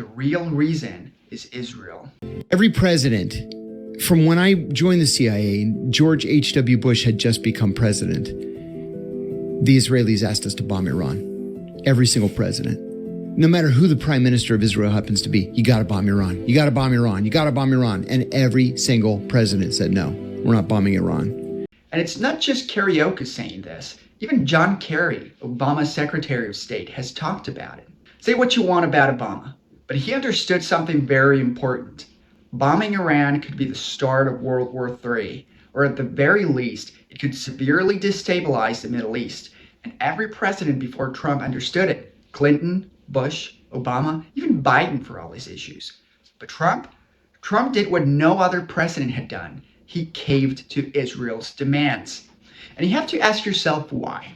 The real reason is Israel. Every president, from when I joined the CIA, George H.W. Bush had just become president, the Israelis asked us to bomb Iran. Every single president. No matter who the prime minister of Israel happens to be, you gotta bomb Iran. You gotta bomb Iran. You gotta bomb Iran. And every single president said, no, we're not bombing Iran. And it's not just Kiriakou saying this. Even John Kerry, Obama's Secretary of State, has talked about it. Say what you want about Obama, but he understood something very important. Bombing Iran could be the start of World War III, or at the very least, it could severely destabilize the Middle East. And every president before Trump understood it. Clinton, Bush, Obama, even Biden for all his issues. But Trump did what no other president had done. He caved to Israel's demands. And you have to ask yourself why.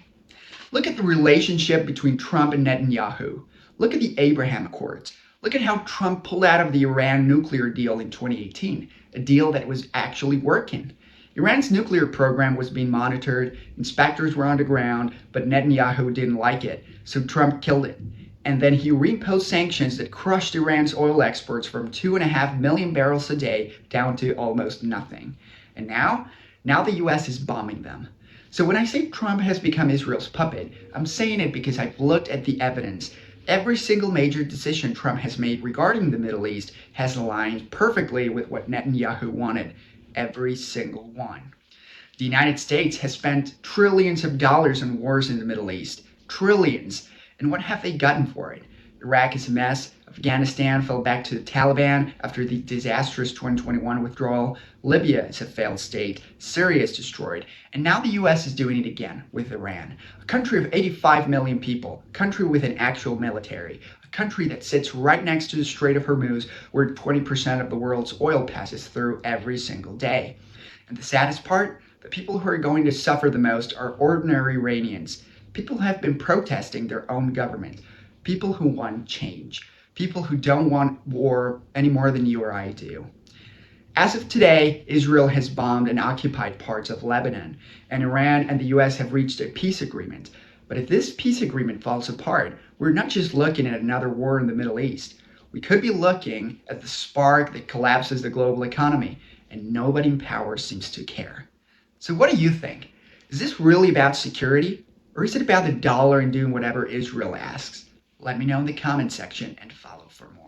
Look at the relationship between Trump and Netanyahu. Look at the Abraham Accords. Look at how Trump pulled out of the Iran nuclear deal in 2018, a deal that was actually working. Iran's nuclear program was being monitored, inspectors were on the ground, but Netanyahu didn't like it, so Trump killed it. And then he reimposed sanctions that crushed Iran's oil exports from 2.5 million barrels a day down to almost nothing. And now the US is bombing them. So when I say Trump has become Israel's puppet, I'm saying it because I've looked at the evidence. Every single major decision Trump has made regarding the Middle East has aligned perfectly with what Netanyahu wanted. Every single one. The United States has spent trillions of dollars on wars in the Middle East. Trillions. And what have they gotten for it? Iraq is a mess. Afghanistan fell back to the Taliban after the disastrous 2021 withdrawal. Libya is a failed state. Syria is destroyed. And now the US is doing it again with Iran. A country of 85 million people. A country with an actual military. A country that sits right next to the Strait of Hormuz, where 20% of the world's oil passes through every single day. And the saddest part? The people who are going to suffer the most are ordinary Iranians. People who have been protesting their own government. People who want change. People who don't want war any more than you or I do. As of today, Israel has bombed and occupied parts of Lebanon, and Iran and the US have reached a peace agreement. But if this peace agreement falls apart, we're not just looking at another war in the Middle East. We could be looking at the spark that collapses the global economy, and nobody in power seems to care. So what do you think? Is this really about security? Or is it about the dollar and doing whatever Israel asks? Let me know in the comment section and follow for more.